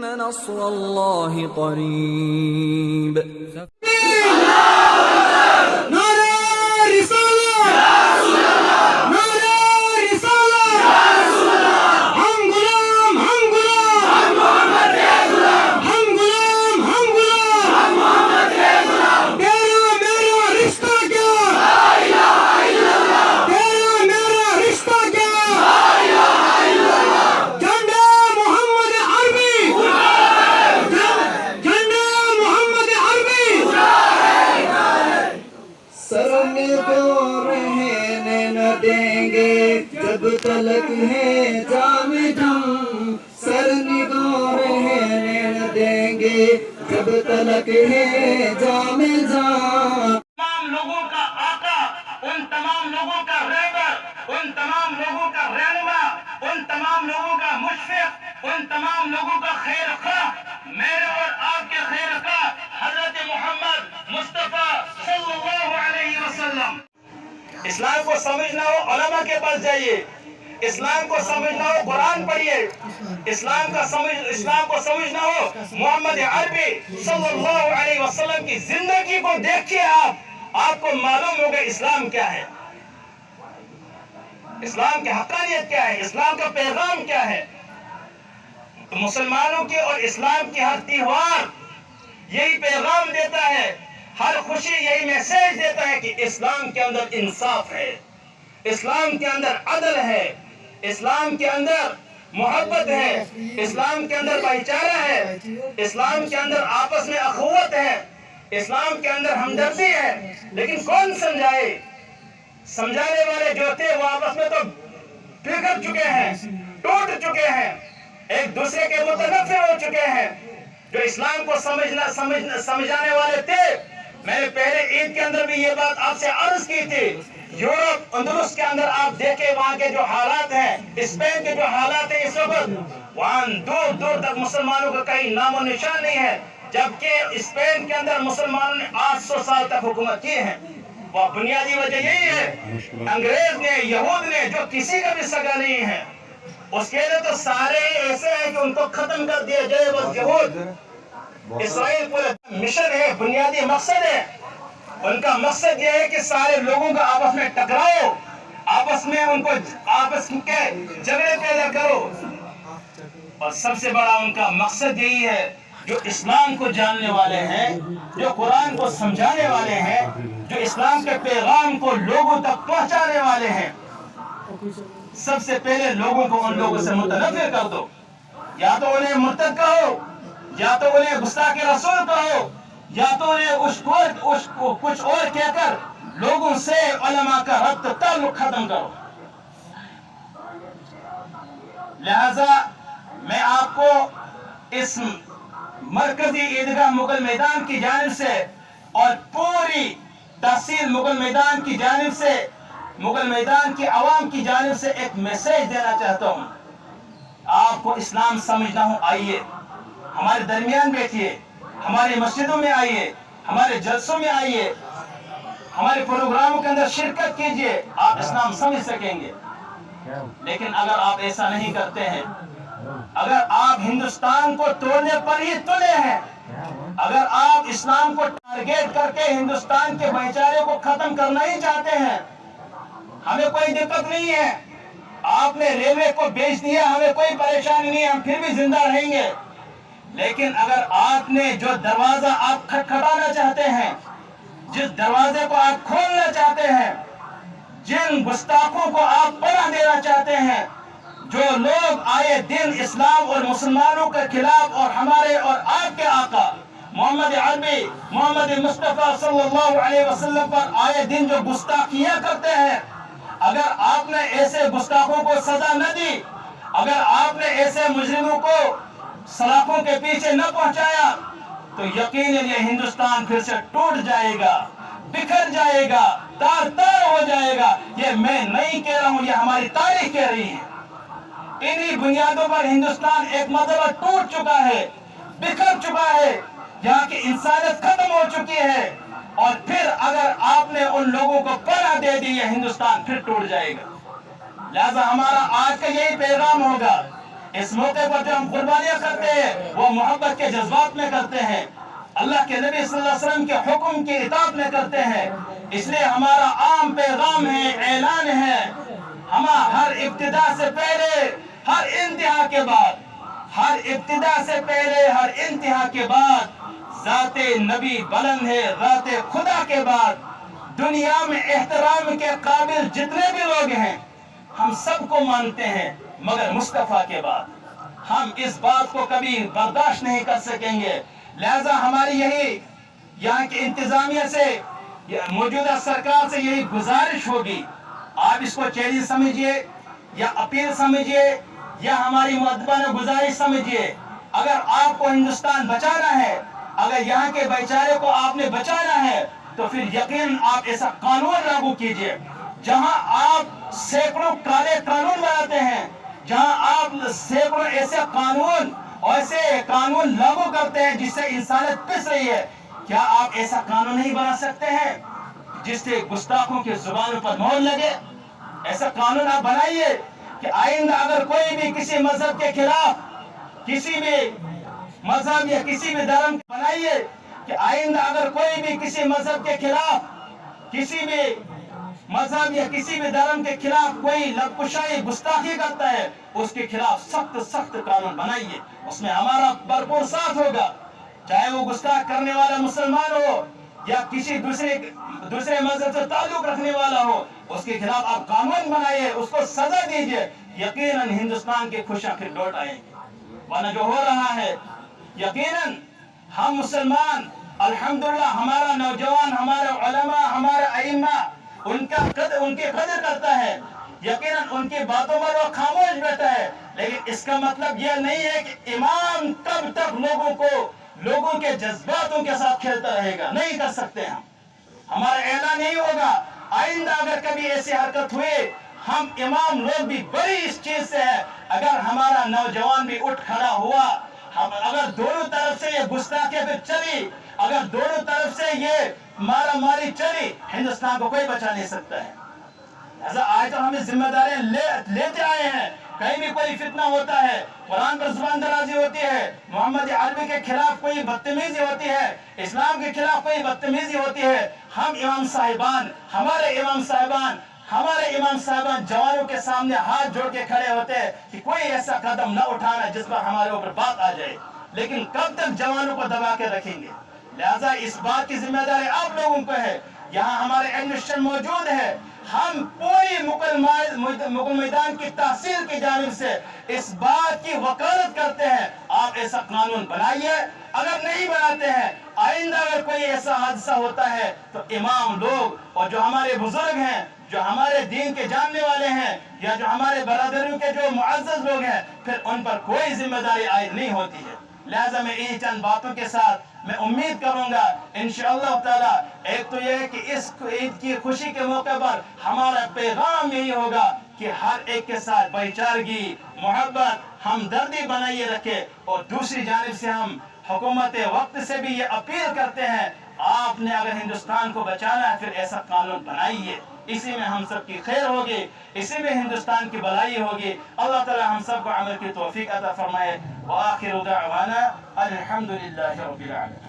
نصر الله قريب. جب تلک ہے جام جم سر نگو رہنے نہ دیں گے جب تلک ہے جام جم. تمام لوگوں کا آقا، ان تمام لوگوں کا رہبر، ان تمام لوگوں کا رہنما، ان تمام لوگوں کا مشفق، ان تمام لوگوں کا خیر خواہ، میرے اور آپ کے خیر خواہ حضرت محمد مصطفیٰ صلی اللہ علیہ وسلم. اسلام کو سمجھنا ہو علماء کے پاس جائیے، اسلام کو سمجھنا ہو قرآن پڑھیے، اسلام کو سمجھنا ہو محمد عربی صلی اللہ علیہ وسلم کی زندگی کو دیکھیے. آپ کو معلوم ہوگا اسلام کیا ہے، اسلام کی حقانیت کیا ہے، اسلام کا پیغام کیا ہے. تو مسلمانوں کی اور اسلام کی ہر تہوار یہی پیغام دیتا ہے، ہر خوشی یہی میسیج دیتا ہے کہ اسلام کے اندر انصاف ہے، اسلام کے اندر عدل ہے، اسلام کے اندر محبت ہے، اسلام کے اندر بھائی چارہ ہے، اسلام کے اندر آپس میں اخوت ہے، اسلام کے اندر ہمدردی ہے. لیکن کون سمجھائے؟ سمجھانے والے جو تھے وہ آپس میں تو بگڑ چکے ہیں، ٹوٹ چکے ہیں، ایک دوسرے کے متنفر ہو چکے ہیں. جو اسلام کو سمجھانے والے تھے، میں نے پہلے عید کے اندر بھی یہ بات آپ سے عرض کی تھی. یورپ اندلس کے اندر آپ دیکھیں وہاں کے جو حالات ہیں، اسپین کے جو حالات ہیں اس وقت، وہاں دور دور تک مسلمانوں کا کہیں نام و نشان نہیں ہے، جبکہ اسپین کے اندر مسلمانوں نے 800 سال تک حکومت کی ہے. وہ بنیادی وجہ یہی ہے، انگریز نے، یہود نے، جو کسی کا بھی سگا نہیں ہے، اس کے لیے تو سارے ایسے ہیں کہ ان کو ختم کر دیا جائے. بس یہود اسرائیل پورا مشن ہے، بنیادی مقصد ہے. ان کا مقصد یہ ہے کہ سارے لوگوں کا آپس میں ٹکراؤ، آپس میں ان کو آپس کے جھگڑے پیدا کرو. اور سب سے بڑا ان کا مقصد یہی ہے، جو اسلام کو جاننے والے ہیں، جو قرآن کو سمجھانے والے ہیں، جو اسلام کے پیغام کو لوگوں تک پہنچانے والے ہیں، سب سے پہلے لوگوں کو ان لوگوں سے متنفر کر دو. یا تو انہیں مرتد کہو، یا تو انہیں گستاخ رسول کہو، یا تو انہیں کچھ اور کہہ کر لوگوں سے علماء کا ربط تعلق ختم کرو. لہذا میں آپ کو اس مرکزی عیدگاہ مغل میدان کی جانب سے اور پوری تحصیل مغل میدان کی جانب سے، مغل میدان کی عوام کی جانب سے ایک میسیج دینا چاہتا ہوں. آپ کو اسلام سمجھنا ہو، آئیے ہمارے درمیان بیٹھیے، ہماری مسجدوں میں آئیے، ہمارے جلسوں میں آئیے، ہمارے پروگراموں کے اندر شرکت کیجئے، آپ اسلام سمجھ سکیں گے. لیکن اگر آپ ایسا نہیں کرتے ہیں، اگر آپ ہندوستان کو توڑنے پر ہی تلے ہیں، اگر آپ اسلام کو ٹارگیٹ کر کے ہندوستان کے بھائی چارے کو ختم کرنا ہی چاہتے ہیں، ہمیں کوئی دقت نہیں ہے. آپ نے ریلوے کو بیچ دیا، ہمیں کوئی پریشانی نہیں ہے، ہم پھر بھی زندہ رہیں گے. لیکن اگر آپ نے جو دروازہ آپ کھٹکھٹانا چاہتے ہیں، جس دروازے کو آپ کھولنا چاہتے ہیں، جن گستاخوں کو آپ پناہ دینا چاہتے ہیں، جو لوگ آئے دن اسلام اور مسلمانوں کے خلاف اور ہمارے اور آپ کے آقا محمد عربی محمد مصطفیٰ صلی اللہ علیہ وسلم پر آئے دن جو گستاخیاں کرتے ہیں، اگر آپ نے ایسے گستاخوں کو سزا نہ دی، اگر آپ نے ایسے مجرموں کو سلاخوں کے پیچھے نہ پہنچایا، تو یقیناً یہ ہندوستان پھر سے ٹوٹ جائے گا، بکھر جائے گا، تار تار ہو جائے گا. یہ میں نہیں کہہ رہا ہوں، یہ ہماری تاریخ کہہ رہی ہے. انہی بنیادوں پر ہندوستان ایک مرتبہ ٹوٹ چکا ہے، بکھر چکا ہے، یہاں کی انسانیت ختم ہو چکی ہے. اور پھر اگر آپ نے ان لوگوں کو پناہ دے دی، یہ ہندوستان پھر ٹوٹ جائے گا. لہذا ہمارا آج کا یہی پیغام ہوگا اس موقع پر جو ہم قربانیاں کرتے ہیں وہ محبت کے جذبات میں کرتے ہیں، اللہ کے نبی صلی اللہ علیہ وسلم کے حکم کی اطاعت میں کرتے ہیں۔ اس لیے ہمارا عام پیغام ہے، اعلان ہے، ہم ہر ابتدا سے پہلے ہر انتہا کے بعد، ہر ابتدا سے پہلے ہر انتہا کے بعد ذات نبی بلند ہے، ذات خدا کے بعد دنیا میں احترام کے قابل جتنے بھی لوگ ہیں ہم سب کو مانتے ہیں، مگر مصطفیٰ کے بعد ہم اس بات کو کبھی برداشت نہیں کر سکیں گے۔ لہذا ہماری یہی یہاں کی انتظامیہ سے، موجودہ سرکار سے یہی گزارش ہوگی، آپ اس کو چیلنج سمجھیے یا اپیل سمجھیے یا ہماری مؤدبانہ گزارش سمجھیے، اگر آپ کو ہندوستان بچانا ہے، اگر یہاں کے بھائی چارے کو آپ نے بچانا ہے تو پھر یقین آپ ایسا قانون لاگو کیجئے جہاں آپ سینکڑوں کالے قانون بناتے ہیں، جہاں آپ سینکڑوں ایسے قانون لاگو کرتے ہیں جس سے انسانیت پس رہی ہے۔ کیا آپ ایسا قانون نہیں بنا سکتے ہیں جس سے گستاخوں کی زبانوں پر مہر لگے؟ ایسا قانون آپ بنائیے کہ آئندہ اگر کوئی بھی کسی مذہب کے خلاف، کسی بھی مذہب یا کسی بھی دھرم بنائیے کہ آئندہ اگر کوئی بھی کسی مذہب کے خلاف، کسی بھی مذہب یا کسی بھی دھرم کے خلاف کوئی لبکشائی گستاخی کرتا ہے، اس کے خلاف سخت سخت قانون بنائیے، اس میں ہمارا بھرپور ساتھ ہوگا، چاہے وہ گستاخ کرنے والا مسلمان ہو یا کسی دوسرے مذہب سے تعلق رکھنے والا ہو، اس کے خلاف آپ قانون بنائیے، اس کو سزا دیجئے، یقیناً ہندوستان کی خوشیاں پھر لوٹ آئیں گی۔ ورنہ جو ہو رہا ہے، یقیناً ہم مسلمان الحمدللہ، ہمارا نوجوان، ہمارے علماء، ہمارے ائمہ ان کی قدر کرتا ہے، یقیناً ان کی باتوں پر وہ خاموش بیٹھا ہے، لیکن اس کا مطلب یہ نہیں ہے کہ امام کب تک لوگوں کے جذباتوں کے ساتھ کھیلتا رہے گا، نہیں کر سکتے ہم۔ ہمارا اعلان نہیں ہوگا، آئندہ اگر کبھی ایسی حرکت ہوئی، ہم امام لوگ بھی بڑی اس چیز سے ہے، اگر ہمارا نوجوان بھی اٹھ کھڑا ہوا، اگر دونوں طرف سے یہ گستاخی پھر چلی، اگر دونوں طرف سے یہ مارا ماری چلی، ہندوستان کو کوئی بچا نہیں سکتا ہے۔ ایسا آج تو ہمیں ذمہ داریاں لیتے آئے ہیں، کہیں بھی کوئی فتنہ ہوتا ہے، قرآن پر زبان درازی ہوتی ہے، محمد عربی کے خلاف کوئی بدتمیزی ہوتی ہے، اسلام کے خلاف کوئی بدتمیزی ہوتی ہے، ہم امام صاحبان، ہمارے امام صاحبان جوانوں کے سامنے ہاتھ جوڑ کے کھڑے ہوتے ہیں کہ کوئی ایسا قدم نہ اٹھانا جس پر ہمارے اوپر بات آ جائے، لیکن کب تک جوانوں کو دبا کے رکھیں گے؟ لہذا اس بات کی ذمہ داری آپ لوگوں کو ہے، یہاں ہمارے ایڈمنسٹریشن موجود ہے، ہم پوری مغل میدان کی تحصیل کی جانب سے اس بات کی وکالت کرتے ہیں، آپ ایسا قانون بنائیے، اگر نہیں بناتے ہیں، آئندہ اگر کوئی ایسا حادثہ ہوتا ہے تو امام لوگ اور جو ہمارے بزرگ ہیں، جو ہمارے دین کے جاننے والے ہیں یا جو ہمارے برادریوں کے جو معزز لوگ ہیں، پھر ان پر کوئی ذمہ داری عائد نہیں ہوتی ہے۔ لہذا میں ان چند باتوں کے ساتھ میں امید کروں گا انشاءاللہ تعالی، ایک تو یہ ہے کہ اس عید کی خوشی کے موقع پر ہمارا پیغام یہی ہوگا کہ ہر ایک کے ساتھ بھائی چارگی، محبت، ہمدردی بنائیے رکھے، اور دوسری جانب سے ہم حکومت وقت سے بھی یہ اپیل کرتے ہیں، آپ نے اگر ہندوستان کو بچانا ہے پھر ایسا قانون بنائیے، اسی میں ہم سب کی خیر ہوگی، اسی میں ہندوستان کی بھلائی ہوگی۔ اللہ تعالی ہم سب کو عمل کی توفیق عطا فرمائے۔ وآخر دعوانا الحمدللہ رب العالمین۔